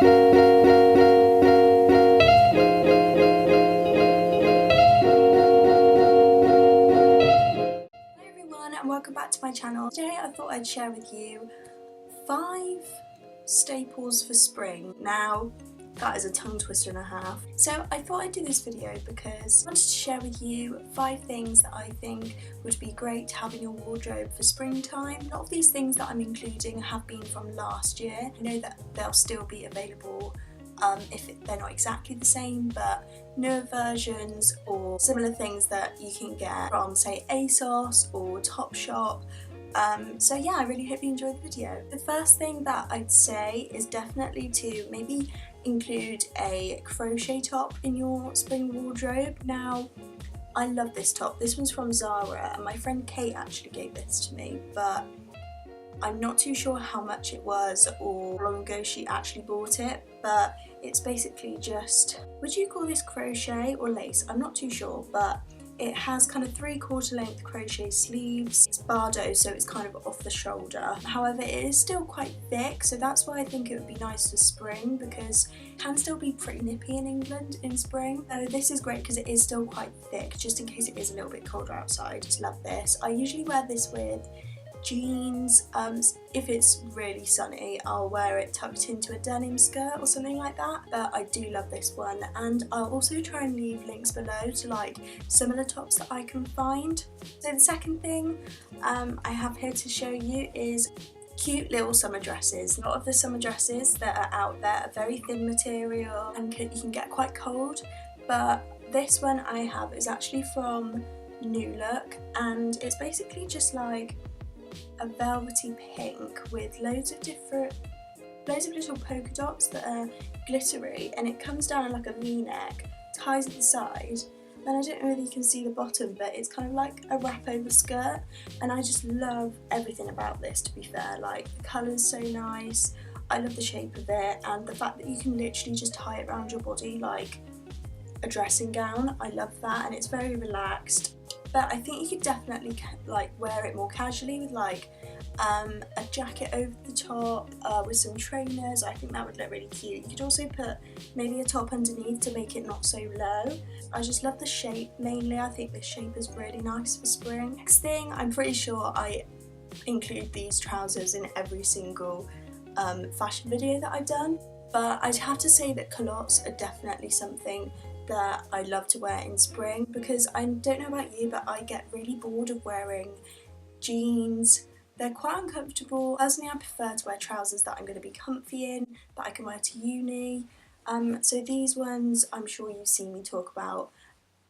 And welcome back to my channel. Today I thought I'd share with you 5 staples for spring. Now that is a tongue twister and a half. So I thought I'd do this video because I wanted to share with you 5 things that I think would be great to have in your wardrobe for springtime. A lot of these things that I'm including have been from last year. I know that they'll still be available if they're not exactly the same, but newer versions or similar things that you can get from, say, ASOS or Topshop. So yeah, I really hope you enjoyed the video. The first thing that I'd say is definitely to maybe include a crochet top in your spring wardrobe. Now, I love this top. This one's from Zara and my friend Kate actually gave this to me, but I'm not too sure how much it was or how long ago she actually bought it, but it's basically just, would you call this crochet or lace? I'm not too sure, but it has kind of 3/4 length crochet sleeves. It's bardo, so it's kind of off the shoulder. However, it is still quite thick, so that's why I think it would be nice for spring, because it can still be pretty nippy in England in spring. So this is great because it is still quite thick, just in case it is a little bit colder outside. Just love this. I usually wear this with jeans. If it's really sunny, I'll wear it tucked into a denim skirt or something like that, but I do love this one, and I'll also try and leave links below to like similar tops that I can find. So the second thing I have here to show you is cute little summer dresses. A lot of the summer dresses that are out there are very thin material and you can get quite cold, but this one I have is actually from New Look, and it's basically just like a velvety pink with loads of little polka dots that are glittery, and it comes down like a v-neck, ties at the side. Then I don't know whether you can see the bottom, but it's kind of like a wrap over skirt, and I just love everything about this, to be fair. Like, the colour's so nice, I love the shape of it, and the fact that you can literally just tie it around your body like a dressing gown. I love that, and it's very relaxed. But I think you could definitely like wear it more casually with like a jacket over the top with some trainers. I think that would look really cute. You could also put maybe a top underneath to make it not so low. I just love the shape mainly. I think this shape is really nice for spring. Next thing, I'm pretty sure I include these trousers in every single fashion video that I've done, but I'd have to say that culottes are definitely something that I love to wear in spring, because I don't know about you, but I get really bored of wearing jeans. They're quite uncomfortable. Personally, I prefer to wear trousers that I'm going to be comfy in, that I can wear to uni. So these ones I'm sure you've seen me talk about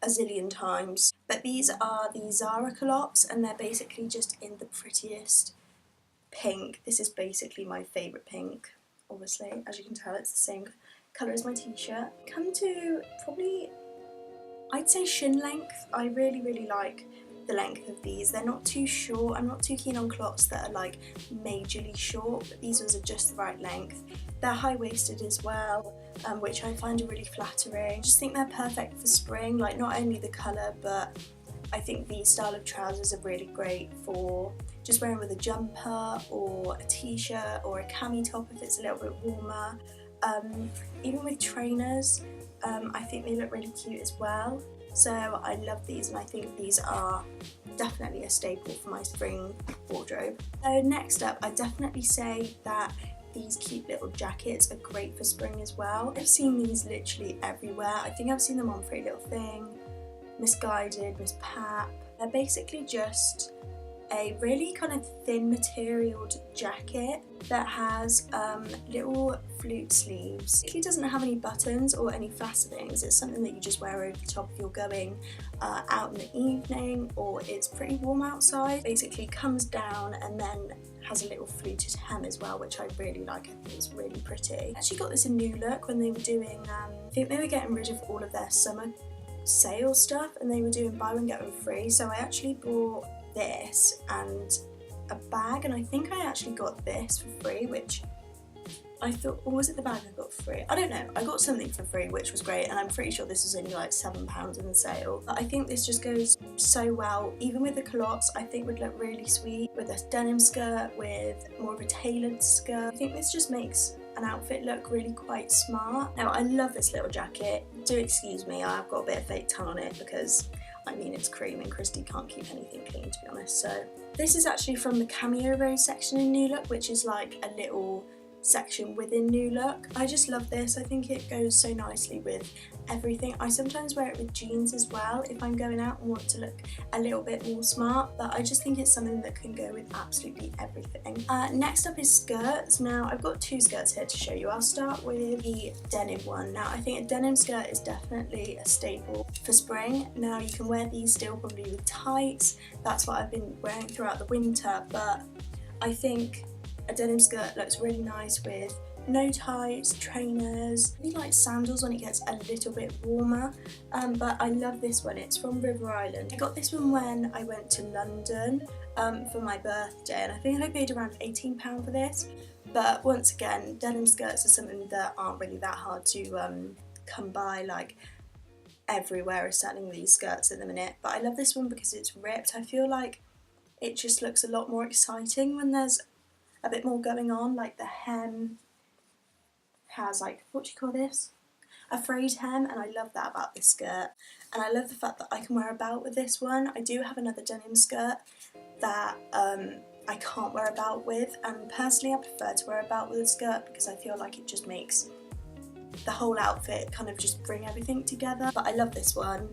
a zillion times, but these are the Zara culottes, and they're basically just in the prettiest pink. This is basically my favourite pink, obviously. As you can tell, it's the same colour as my t-shirt. Come to probably, I'd say shin length. I really like the length of these. They're not too short. I'm not too keen on clots that are like majorly short, but these ones are just the right length. They're high-waisted as well, which I find are really flattering. I just think they're perfect for spring, like not only the colour, but I think these style of trousers are really great for just wearing with a jumper or a t-shirt or a cami top if it's a little bit warmer. Even with trainers, I think they look really cute as well. So I love these, and I think these are definitely a staple for my spring wardrobe. So next up, I definitely say that these cute little jackets are great for spring as well. I've seen these literally everywhere. I think I've seen them on Pretty Little Thing, Misguided, Miss Pap. They're basically just a really kind of thin materialed jacket that has little flute sleeves. It doesn't have any buttons or any fastenings. It's something that you just wear over the top if you're going out in the evening or it's pretty warm outside. Basically comes down and then has a little fluted hem as well, which I really like. I think it's really pretty. I actually got this in New Look when they were doing, I think they were getting rid of all of their summer sale stuff and they were doing buy one get one free, so I actually bought this and a bag, and I think I actually got this for free, which I thought, or was it the bag I got free? I don't know, I got something for free which was great, and I'm pretty sure this was only like £7 in the sale. But I think this just goes so well, even with the culottes. I think would look really sweet with a denim skirt, with more of a tailored skirt. I think this just makes an outfit look really quite smart. Now I love this little jacket. Do excuse me, I've got a bit of fake tan on it because I mean it's cream and Cristy can't keep anything clean, to be honest. So this is actually from the Cameo Rose section in New Look, which is like a little section within New Look. I just love this. I think it goes so nicely with everything. I sometimes wear it with jeans as well if I'm going out and want to look a little bit more smart, but I just think it's something that can go with absolutely everything. Next up is skirts. Now I've got two skirts here to show you. I'll start with the denim one. Now I think a denim skirt is definitely a staple for spring. Now you can wear these still probably with tights. That's what I've been wearing throughout the winter, but I think a denim skirt looks really nice with no tights, trainers, maybe like sandals when it gets a little bit warmer, but I love this one. It's from River Island. I got this one when I went to London for my birthday, and I think I paid around £18 for this, but once again, denim skirts are something that aren't really that hard to come by. Like, everywhere is selling these skirts at the minute, but I love this one because it's ripped. I feel like it just looks a lot more exciting when there's a bit more going on. Like the hem has, like, what do you call this? A frayed hem, and I love that about this skirt. And I love the fact that I can wear a belt with this one. I do have another denim skirt that I can't wear a belt with, and personally I prefer to wear a belt with a skirt because I feel like it just makes the whole outfit kind of just bring everything together. But I love this one,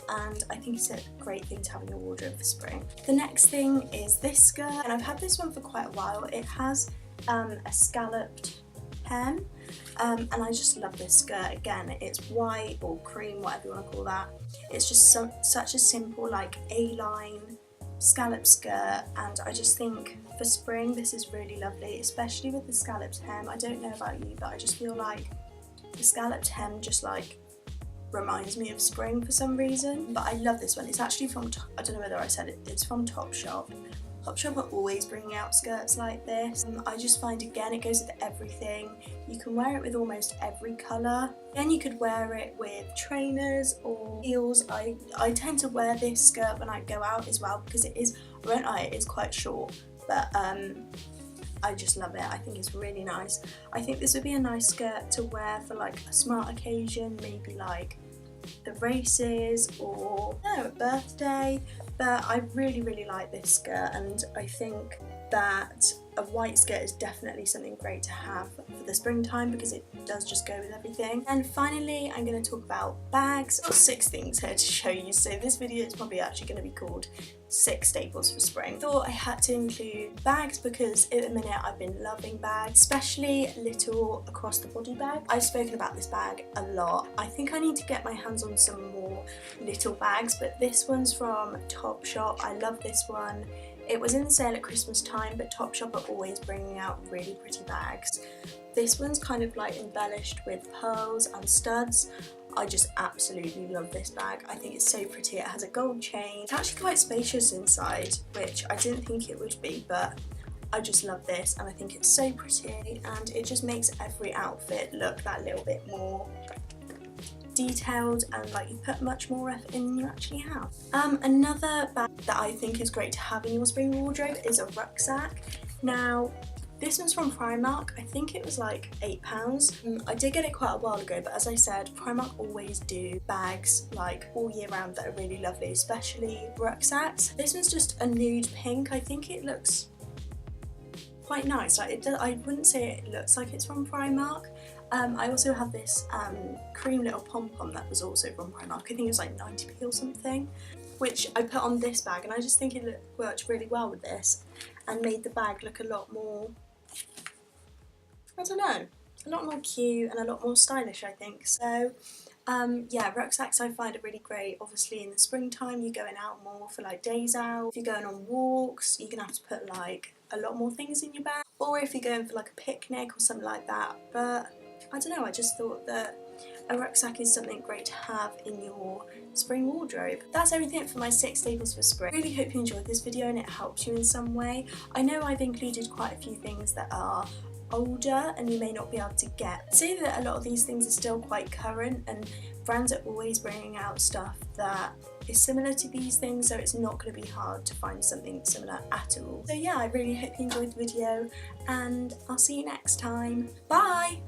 and I think it's a great thing to have in your wardrobe for spring. The next thing is this skirt, and I've had this one for quite a while. It has a scalloped hem, and I just love this skirt. Again, it's white or cream, whatever you want to call that. It's just such a simple, like, A-line scallop skirt, and I just think for spring this is really lovely, especially with the scalloped hem. I don't know about you, but I just feel like the scalloped hem just like reminds me of spring for some reason. But I love this one. It's actually from, I don't know whether I said it, it's from Topshop. Topshop are always bringing out skirts like this. I just find, again, it goes with everything. You can wear it with almost every colour. Then you could wear it with trainers or heels. I tend to wear this skirt when I go out as well because it is, won't I, it is quite short, but I just love it. I think it's really nice. I think this would be a nice skirt to wear for like a smart occasion, maybe like the races or a birthday. But I really like this skirt, and I think that a white skirt is definitely something great to have for the springtime because it does just go with everything. And finally, I'm going to talk about bags. I've got 6 things here to show you, so this video is probably actually going to be called 6 staples for spring. I thought I had to include bags because at the minute I've been loving bags, especially little across the body bag. I've spoken about this bag a lot. I think I need to get my hands on some more little bags, but this one's from Topshop. I love this one. It was in the sale at Christmas time, but Topshop are always bringing out really pretty bags. This one's kind of like embellished with pearls and studs. I just absolutely love this bag. I think it's so pretty. It has a gold chain. It's actually quite spacious inside, which I didn't think it would be, but I just love this, and I think it's so pretty, and it just makes every outfit look that little bit more detailed and like you put much more effort in than you actually have. Another bag that I think is great to have in your spring wardrobe is a rucksack. Now, this one's from Primark. I think it was like £8. I did get it quite a while ago, but as I said, Primark always do bags like all year round that are really lovely, especially rucksacks. This one's just a nude pink. I think it looks quite nice. Like I wouldn't say it looks like it's from Primark. I also have this cream little pom-pom that was also from Primark. I think it was like 90p or something, which I put on this bag, and I just think it worked really well with this and made the bag look a lot more, I don't know, a lot more cute and a lot more stylish, I think. So yeah, rucksacks I find are really great. Obviously in the springtime you're going out more for like days out. If you're going on walks, you're gonna have to put like a lot more things in your bag, or if you're going for like a picnic or something like that. But I don't know, I just thought that a rucksack is something great to have in your spring wardrobe. That's everything for my 6 staples for spring. I really hope you enjoyed this video and it helps you in some way. I know I've included quite a few things that are older and you may not be able to get. I'd say that a lot of these things are still quite current, and brands are always bringing out stuff that is similar to these things, so it's not going to be hard to find something similar at all. So yeah, I really hope you enjoyed the video, and I'll see you next time. Bye!